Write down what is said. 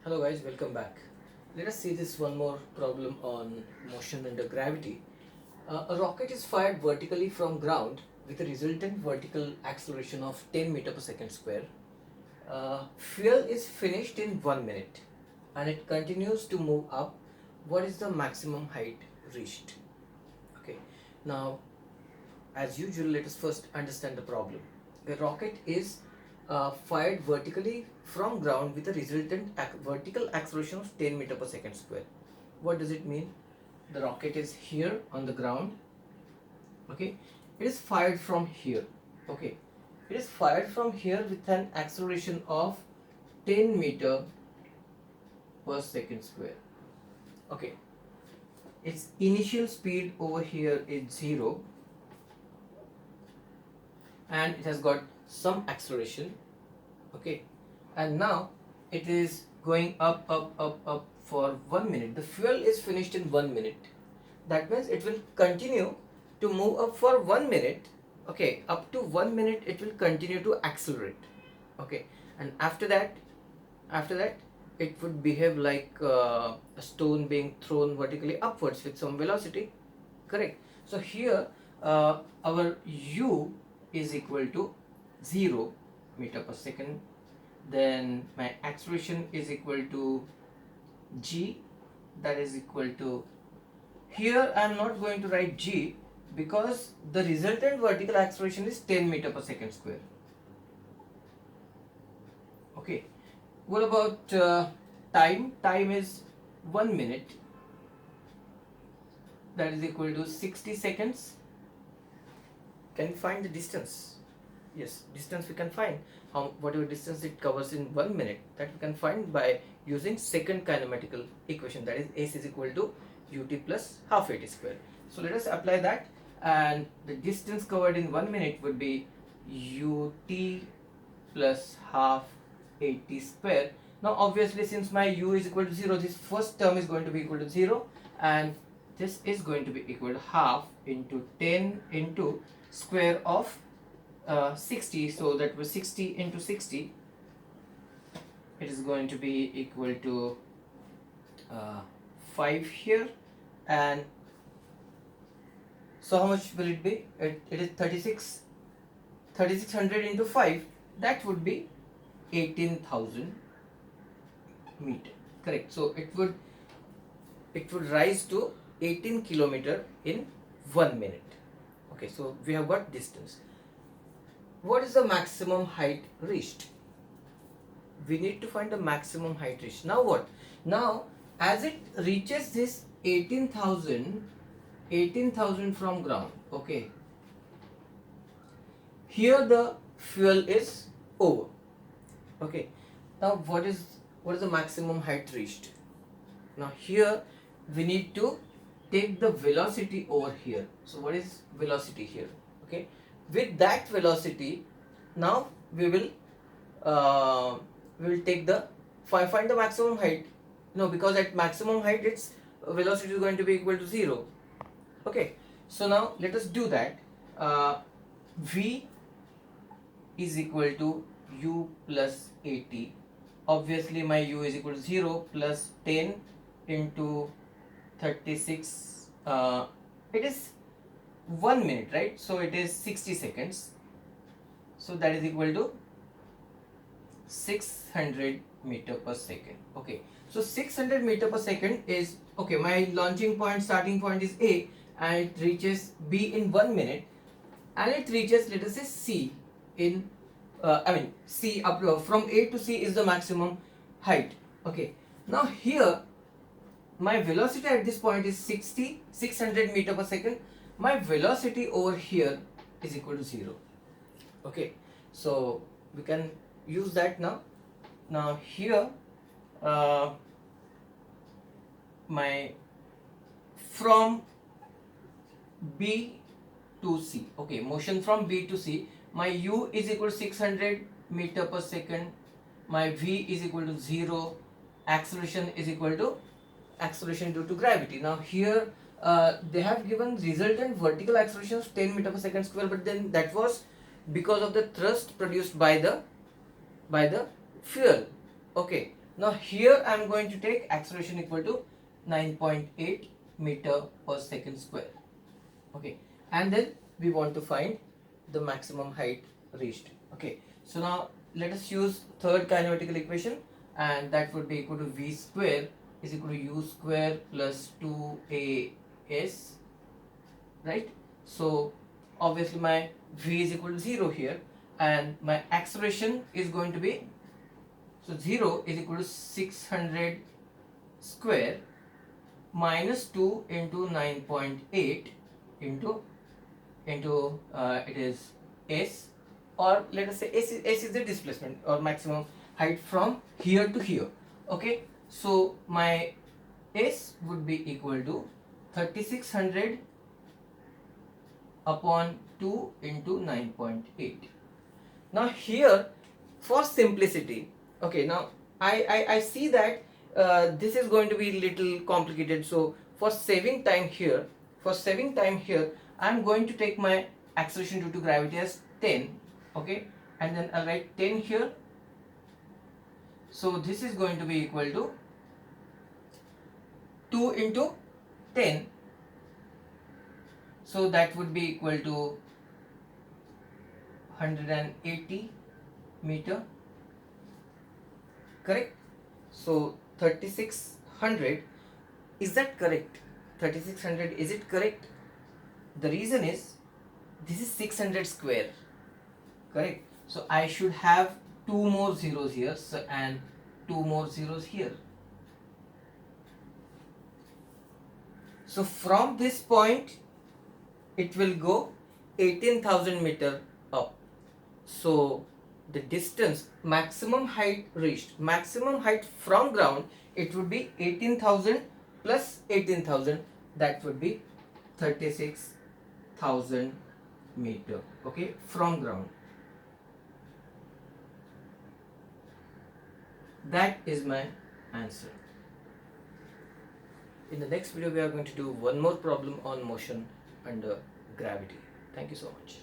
Hello guys, welcome back. Let us see this one more problem on motion under gravity. A rocket is fired vertically from ground with a resultant vertical acceleration of 10 meter per second square. Fuel is finished in 1 minute and it continues to move up. What is the maximum height reached? Okay, now as usual, let us first understand the problem. A rocket is fired vertically from ground with a resultant vertical acceleration of 10 meter per second square. What does it mean? The rocket is here on the ground. Okay, it is fired from here. Okay, it is fired from here with an acceleration of 10 meter per second square. Okay, its initial speed over here is 0 and it has got some acceleration. Okay, and now it is going up for 1 minute. The fuel is finished in 1 minute. That means it will continue to move up for 1 minute. Okay, up to 1 minute it will continue to accelerate. Okay, and after that it would behave like a stone being thrown vertically upwards with some velocity. Correct. So here our u is equal to 0 meter per second. Then my acceleration is equal to g, that is equal to, here I am not going to write g because the resultant vertical acceleration is 10 meter per second square. Okay, what about time? Time is 1 minute, that is equal to 60 seconds. Can you find the distance? Yes, distance we can find. Whatever distance it covers in 1 minute, that we can find by using second kinematical equation, that is s is equal to ut plus half at square. So let us apply that, and the distance covered in 1 minute would be ut plus half at square. Now obviously since my u is equal to 0, this first term is going to be equal to 0 and this is going to be equal to half into 10 into square of 60, so that was 60 into 60. It is going to be equal to 5 here, and so how much will it be? It is 3600 into 5, that would be 18,000 meter. Correct. So it would rise to 18 kilometer in 1 minute. Okay, so we have got distance. What is the maximum height reached? We need to find the maximum height reached. Now what? Now as it reaches this 18,000 from ground, okay, here the fuel is over. Okay, now what is the maximum height reached? Now here we need to take the velocity over here. So what is velocity here? Okay, with that velocity, now we will take the find the maximum height. No, because at maximum height its velocity is going to be equal to 0. Okay, so now let us do that. V is equal to u plus 80. Obviously my u is equal to 0 plus 10 into 36. It is 1 minute, right? So it is 60 seconds. So that is equal to 600 meter per second. Okay, so 600 meter per second is, okay, my launching point, starting point is A, and it reaches B in 1 minute, and it reaches, let us say, C in C up from A to C is the maximum height. Okay, now here my velocity at this point is 600 meter per second. My velocity over here is equal to 0. Okay, so we can use that now. Now here my from B to C, okay, motion from B to C, my u is equal to 600 meter per second, my v is equal to 0, acceleration is equal to acceleration due to gravity. Now here they have given resultant vertical acceleration of 10 meter per second square, but then that was because of the thrust produced by the fuel. Okay, Now here I am going to take acceleration equal to 9.8 meter per second square. Okay, and then we want to find the maximum height reached. Okay, so now let us use third kinematical equation, and that would be equal to v square is equal to u square plus 2as, right? So obviously my v is equal to 0 here, and my acceleration is going to be, so 0 is equal to 600 square minus 2 into 9.8 into it is s, or let us say s is the displacement or maximum height from here to here. Okay, so my s would be equal to 3600 upon 2 into 9.8. Now here, for simplicity, okay, now I see that this is going to be little complicated, so for saving time here, I'm going to take my acceleration due to gravity as 10, okay, and then I'll write 10 here. So this is going to be equal to 2 into 10, so that would be equal to 180 meter, correct? So 3600, is that correct? 3600, is it correct? The reason is this is 600 square, correct? So I should have two more zeros here, so, and two more zeros here. So from this point it will go 18,000 meter up. So the distance, maximum height reached, maximum height from ground, it would be 18,000 plus 18,000, that would be 36,000 meter, okay, from ground. That is my answer. In the next video we are going to do one more problem on motion under gravity. Thank you so much.